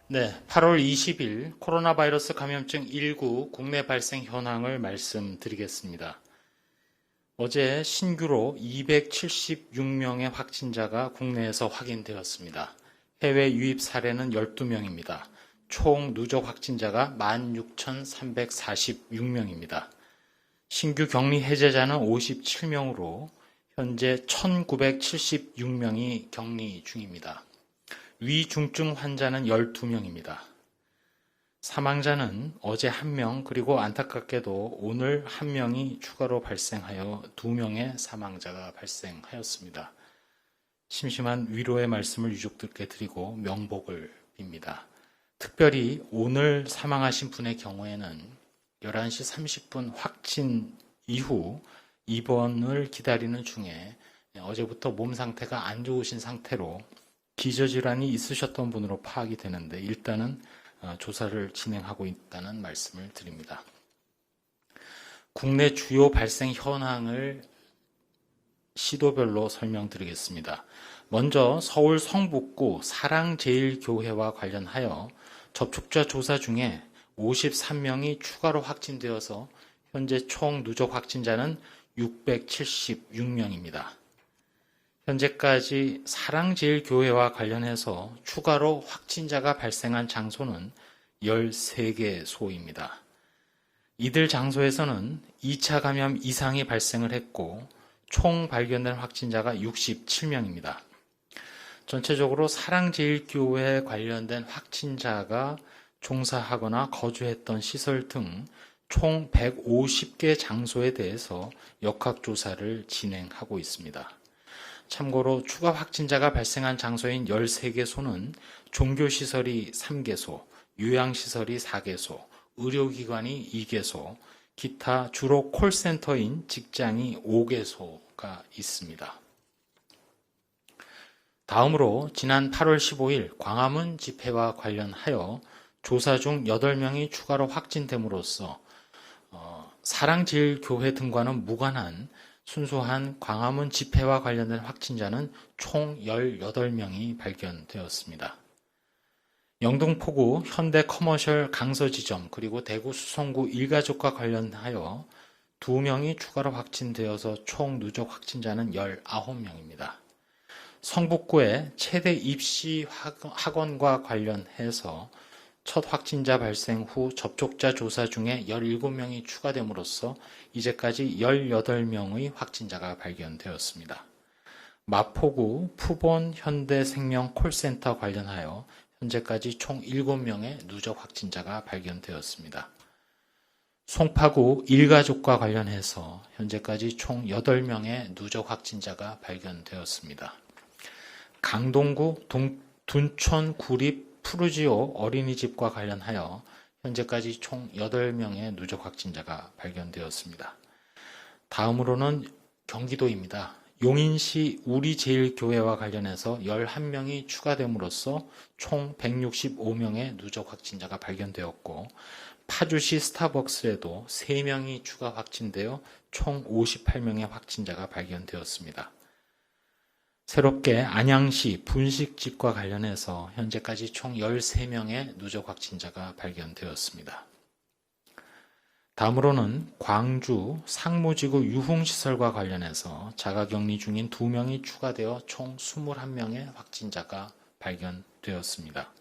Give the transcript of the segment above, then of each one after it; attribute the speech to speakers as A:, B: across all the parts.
A: 네, 8월 20일 코로나 바이러스 감염증 19 국내 발생 현황을 말씀드리겠습니다. 어제 신규로 276명의 확진자가 국내에서 확인되었습니다. 해외 유입 사례는 12명입니다. 총 누적 확진자가 16,346명입니다. 신규 격리 해제자는 57명으로 현재 1,976명이 격리 중입니다. 위중증 환자는 12명입니다. 사망자는 어제 1명, 그리고 안타깝게도 오늘 1명이 추가로 발생하여 2명의 사망자가 발생하였습니다. 심심한 위로의 말씀을 유족들께 드리고 명복을 빕니다. 특별히 오늘 사망하신 분의 경우에는 11시 30분 확진 이후 입원을 기다리는 중에 어제부터 몸 상태가 안 좋으신 상태로 기저질환이 있으셨던 분으로 파악이 되는데 일단은 조사를 진행하고 있다는 말씀을 드립니다. 국내 주요 발생 현황을 시도별로 설명드리겠습니다. 먼저 서울 성북구 사랑제일교회와 관련하여 접촉자 조사 중에 53명이 추가로 확진되어서 현재 총 누적 확진자는 676명입니다. 현재까지 사랑제일교회와 관련해서 추가로 확진자가 발생한 장소는 13개소입니다. 이들 장소에서는 2차 감염 이상이 발생을 했고 총 발견된 확진자가 67명입니다. 전체적으로 사랑제일교회에 관련된 확진자가 종사하거나 거주했던 시설 등 총 150개 장소에 대해서 역학조사를 진행하고 있습니다. 참고로 추가 확진자가 발생한 장소인 13개소는 종교시설이 3개소, 요양시설이 4개소, 의료기관이 2개소, 기타 주로 콜센터인 직장이 5개소가 있습니다. 다음으로 지난 8월 15일 광화문 집회와 관련하여 조사 중 8명이 추가로 확진됨으로써 사랑제일교회 등과는 무관한 순수한 광화문 집회와 관련된 확진자는 총 18명이 발견되었습니다. 영등포구 현대커머셜 강서지점 그리고 대구 수성구 일가족과 관련하여 2명이 추가로 확진되어서 총 누적 확진자는 19명입니다. 성북구의 체대 입시 학원과 관련해서 첫 확진자 발생 후 접촉자 조사 중에 17명이 추가됨으로써 이제까지 18명의 확진자가 발견되었습니다. 마포구 푸본 현대생명 콜센터 관련하여 현재까지 총 7명의 누적 확진자가 발견되었습니다. 송파구 일가족과 관련해서 현재까지 총 8명의 누적 확진자가 발견되었습니다. 강동구 둔촌 구립 푸르지오 어린이집과 관련하여 현재까지 총 8명의 누적 확진자가 발견되었습니다. 다음으로는 경기도입니다. 용인시 우리제일교회와 관련해서 11명이 추가됨으로써 총 165명의 누적 확진자가 발견되었고 파주시 스타벅스에도 3명이 추가 확진되어 총 58명의 확진자가 발견되었습니다. 새롭게 안양시 분식집과 관련해서 현재까지 총 13명의 누적 확진자가 발견되었습니다. 다음으로는 광주 상무지구 유흥시설과 관련해서 자가격리 중인 2명이 추가되어 총 21명의 확진자가 발견되었습니다.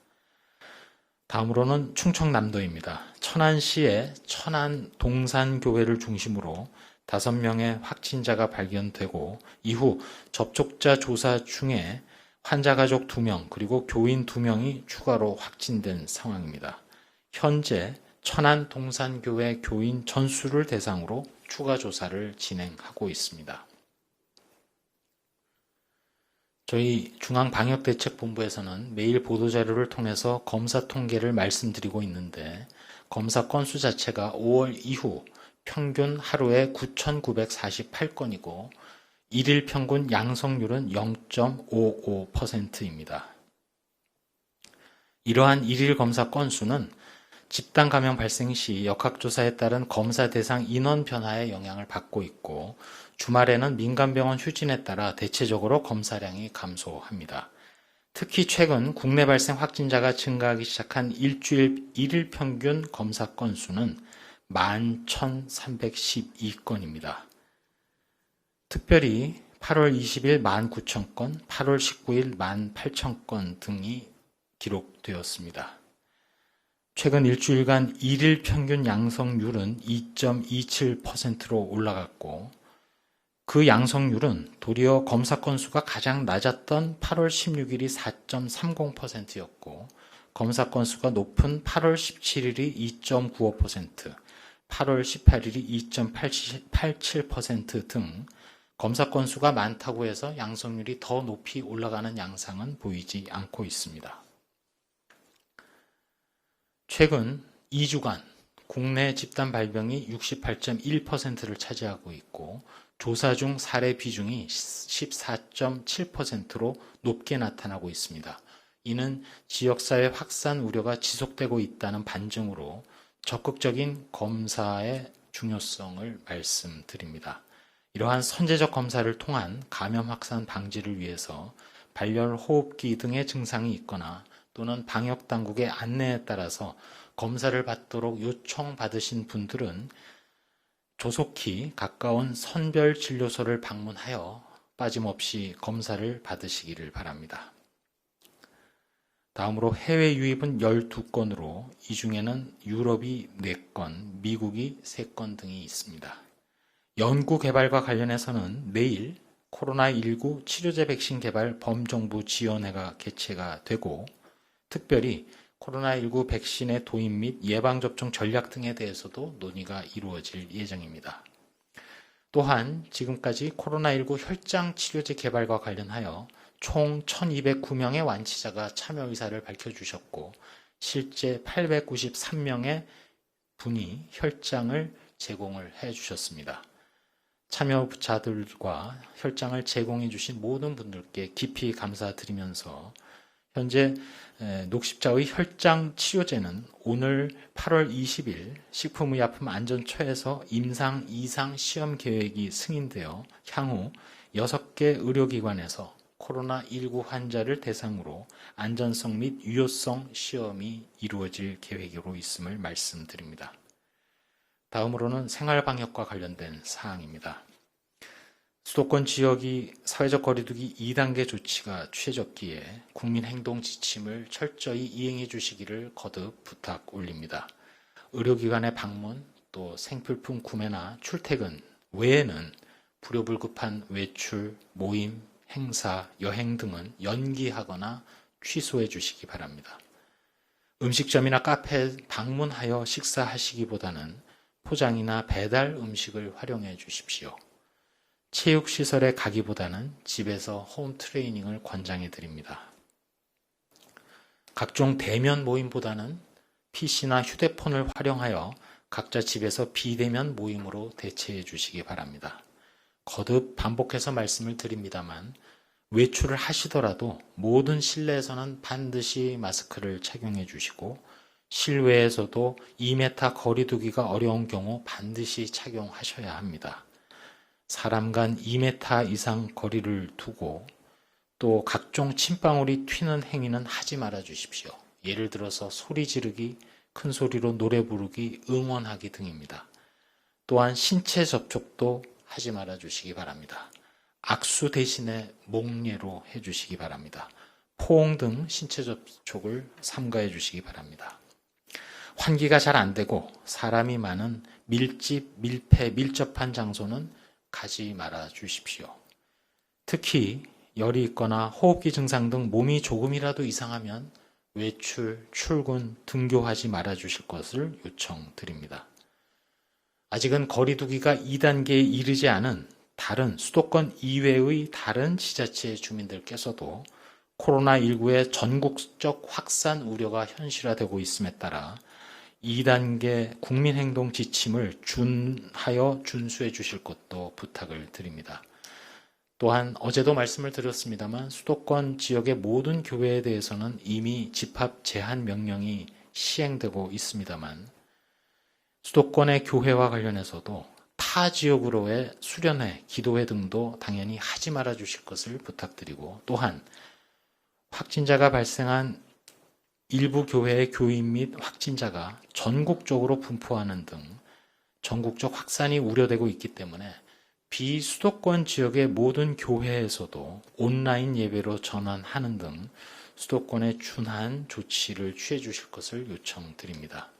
A: 다음으로는 충청남도입니다. 천안시의 천안동산교회를 중심으로 5명의 확진자가 발견되고 이후 접촉자 조사 중에 환자 가족 2명 그리고 교인 2명이 추가로 확진된 상황입니다. 현재 천안동산교회 교인 전수를 대상으로 추가 조사를 진행하고 있습니다. 저희 중앙방역대책본부에서는 매일 보도자료를 통해서 검사 통계를 말씀드리고 있는데 검사 건수 자체가 5월 이후 평균 하루에 9,948건이고 일일 평균 양성률은 0.55%입니다. 이러한 일일 검사 건수는 집단 감염 발생 시 역학조사에 따른 검사 대상 인원 변화에 영향을 받고 있고 주말에는 민간병원 휴진에 따라 대체적으로 검사량이 감소합니다. 특히 최근 국내 발생 확진자가 증가하기 시작한 일주일 1일 평균 검사 건수는 11,312건입니다. 특별히 8월 20일 19,000건, 8월 19일 18,000건 등이 기록되었습니다. 최근 일주일간 1일 평균 양성률은 2.27%로 올라갔고 그 양성률은 도리어 검사 건수가 가장 낮았던 8월 16일이 4.30%였고 검사 건수가 높은 8월 17일이 2.95%, 8월 18일이 2.87% 등 검사 건수가 많다고 해서 양성률이 더 높이 올라가는 양상은 보이지 않고 있습니다. 최근 2주간 국내 집단 발병이 68.1%를 차지하고 있고 조사 중 사례 비중이 14.7%로 높게 나타나고 있습니다. 이는 지역사회 확산 우려가 지속되고 있다는 반증으로 적극적인 검사의 중요성을 말씀드립니다. 이러한 선제적 검사를 통한 감염 확산 방지를 위해서 발열, 호흡기 등의 증상이 있거나 또는 방역당국의 안내에 따라서 검사를 받도록 요청받으신 분들은 조속히 가까운 선별진료소를 방문하여 빠짐없이 검사를 받으시기를 바랍니다. 다음으로 해외 유입은 12건으로 이 중에는 유럽이 4건, 미국이 3건 등이 있습니다. 연구 개발과 관련해서는 내일 코로나19 치료제 백신 개발 범정부 지원회가 개최가 되고 특별히 코로나19 백신의 도입 및 예방접종 전략 등에 대해서도 논의가 이루어질 예정입니다. 또한 지금까지 코로나19 혈장 치료제 개발과 관련하여 총 1209명의 완치자가 참여 의사를 밝혀주셨고 실제 893명의 분이 혈장을 제공을 해주셨습니다. 참여자들과 혈장을 제공해 주신 모든 분들께 깊이 감사드리면서 현재 녹십자의 혈장 치료제는 오늘 8월 20일 식품의약품안전처에서 임상 2상 시험 계획이 승인되어 향후 6개 의료기관에서 코로나19 환자를 대상으로 안전성 및 유효성 시험이 이루어질 계획으로 있음을 말씀드립니다. 다음으로는 생활방역과 관련된 사항입니다. 수도권 지역이 사회적 거리두기 2단계 조치가 취해졌기에 국민행동 지침을 철저히 이행해 주시기를 거듭 부탁 올립니다. 의료기관의 방문, 또 생필품 구매나 출퇴근 외에는 불효불급한 외출, 모임, 행사, 여행 등은 연기하거나 취소해 주시기 바랍니다. 음식점이나 카페에 방문하여 식사하시기보다는 포장이나 배달 음식을 활용해 주십시오. 체육시설에 가기보다는 집에서 홈 트레이닝을 권장해 드립니다. 각종 대면 모임보다는 PC나 휴대폰을 활용하여 각자 집에서 비대면 모임으로 대체해 주시기 바랍니다. 거듭 반복해서 말씀을 드립니다만 외출을 하시더라도 모든 실내에서는 반드시 마스크를 착용해 주시고 실외에서도 2m 거리 두기가 어려운 경우 반드시 착용하셔야 합니다. 사람 간 2m 이상 거리를 두고 또 각종 침방울이 튀는 행위는 하지 말아 주십시오. 예를 들어서 소리 지르기, 큰 소리로 노래 부르기, 응원하기 등입니다. 또한 신체 접촉도 하지 말아 주시기 바랍니다. 악수 대신에 목례로 해주시기 바랍니다. 포옹 등 신체 접촉을 삼가해 주시기 바랍니다. 환기가 잘 안 되고 사람이 많은 밀집, 밀폐, 밀접한 장소는 가지 말아 주십시오. 특히 열이 있거나 호흡기 증상 등 몸이 조금이라도 이상하면 외출, 출근, 등교하지 말아 주실 것을 요청드립니다. 아직은 거리두기가 2단계에 이르지 않은 다른 수도권 이외의 다른 지자체 주민들께서도 코로나19의 전국적 확산 우려가 현실화되고 있음에 따라 2단계 국민행동 지침을 준하여 준수해 주실 것도 부탁을 드립니다. 또한 어제도 말씀을 드렸습니다만 수도권 지역의 모든 교회에 대해서는 이미 집합 제한 명령이 시행되고 있습니다만 수도권의 교회와 관련해서도 타 지역으로의 수련회, 기도회 등도 당연히 하지 말아 주실 것을 부탁드리고 또한 확진자가 발생한 일부 교회의 교인 및 확진자가 전국적으로 분포하는 등 전국적 확산이 우려되고 있기 때문에 비수도권 지역의 모든 교회에서도 온라인 예배로 전환하는 등 수도권에 준한 조치를 취해 주실 것을 요청드립니다.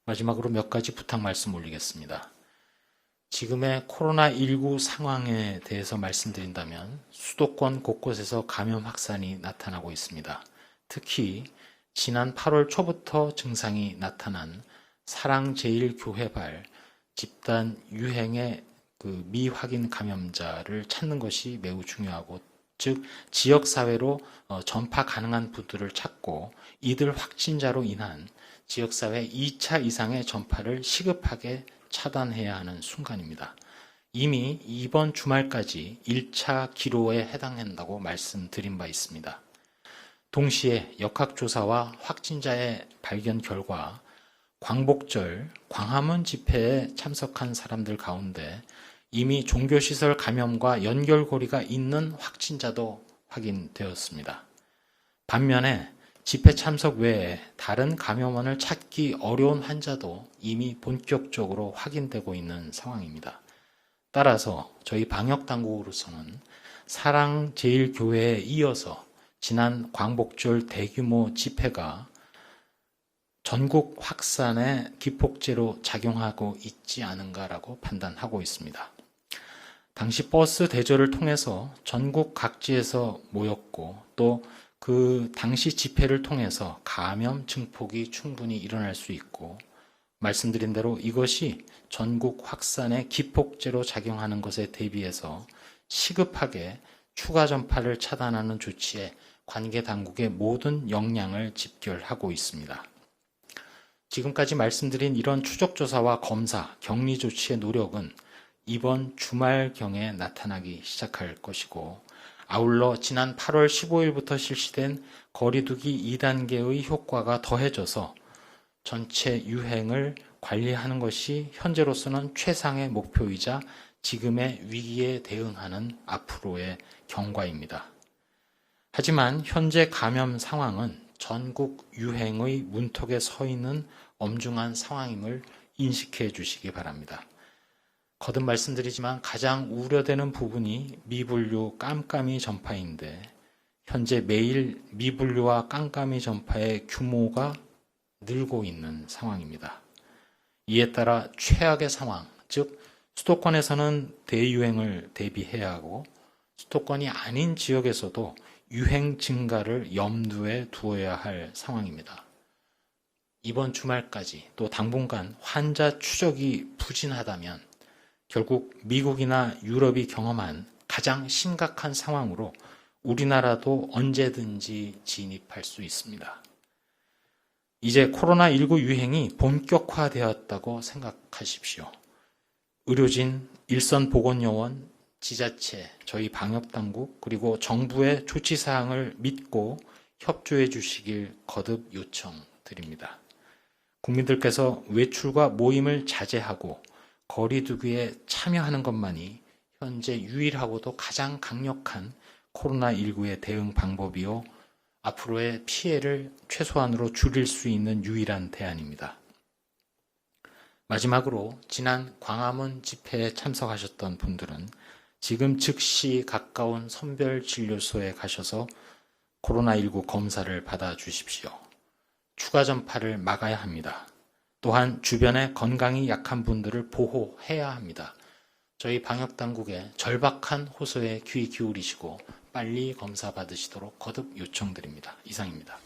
A: 마지막으로 몇 가지 부탁 말씀 올리겠습니다. 지금의 코로나19 상황에 대해서 말씀드린다면 수도권 곳곳에서 감염 확산이 나타나고 있습니다. 특히 지난 8월 초부터 증상이 나타난 사랑제일교회발 집단 유행의 미확인 감염자를 찾는 것이 매우 중요하고, 즉 지역사회로 전파 가능한 분들을 찾고 이들 확진자로 인한 지역사회 2차 이상의 전파를 시급하게 차단해야 하는 순간입니다. 이미 이번 주말까지 1차 기로에 해당한다고 말씀드린 바 있습니다. 동시에 역학조사와 확진자의 발견 결과 광복절 광화문 집회에 참석한 사람들 가운데 이미 종교시설 감염과 연결고리가 있는 확진자도 확인되었습니다. 반면에 집회 참석 외에 다른 감염원을 찾기 어려운 환자도 이미 본격적으로 확인되고 있는 상황입니다. 따라서 저희 방역당국으로서는 사랑제일교회에 이어서 지난 광복절 대규모 집회가 전국 확산의 기폭제로 작용하고 있지 않은가라고 판단하고 있습니다. 당시 버스 대절을 통해서 전국 각지에서 모였고 또 그 당시 집회를 통해서 감염 증폭이 충분히 일어날 수 있고, 말씀드린 대로 이것이 전국 확산의 기폭제로 작용하는 것에 대비해서 시급하게 추가 전파를 차단하는 조치에 관계 당국의 모든 역량을 집결하고 있습니다. 지금까지 말씀드린 이런 추적조사와 검사, 격리 조치의 노력은 이번 주말경에 나타나기 시작할 것이고, 아울러 지난 8월 15일부터 실시된 거리두기 2단계의 효과가 더해져서 전체 유행을 관리하는 것이 현재로서는 최상의 목표이자 지금의 위기에 대응하는 앞으로의 경과입니다. 하지만 현재 감염 상황은 전국 유행의 문턱에 서 있는 엄중한 상황임을 인식해 주시기 바랍니다. 거듭 말씀드리지만 가장 우려되는 부분이 미분류 깜깜이 전파인데, 현재 매일 미분류와 깜깜이 전파의 규모가 늘고 있는 상황입니다. 이에 따라 최악의 상황, 즉 수도권에서는 대유행을 대비해야 하고 수도권이 아닌 지역에서도 유행 증가를 염두에 두어야 할 상황입니다. 이번 주말까지 또 당분간 환자 추적이 부진하다면 결국 미국이나 유럽이 경험한 가장 심각한 상황으로 우리나라도 언제든지 진입할 수 있습니다. 이제 코로나19 유행이 본격화되었다고 생각하십시오. 의료진, 일선보건요원, 지자체, 저희 방역당국, 그리고 정부의 조치사항을 믿고 협조해 주시길 거듭 요청드립니다. 국민들께서 외출과 모임을 자제하고 거리두기에 참여하는 것만이 현재 유일하고도 가장 강력한 코로나19의 대응 방법이요, 앞으로의 피해를 최소한으로 줄일 수 있는 유일한 대안입니다. 마지막으로 지난 광화문 집회에 참석하셨던 분들은 지금 즉시 가까운 선별진료소에 가셔서 코로나19 검사를 받아 주십시오. 추가 전파를 막아야 합니다. 또한 주변에 건강이 약한 분들을 보호해야 합니다. 저희 방역당국의 절박한 호소에 귀 기울이시고 빨리 검사 받으시도록 거듭 요청드립니다. 이상입니다.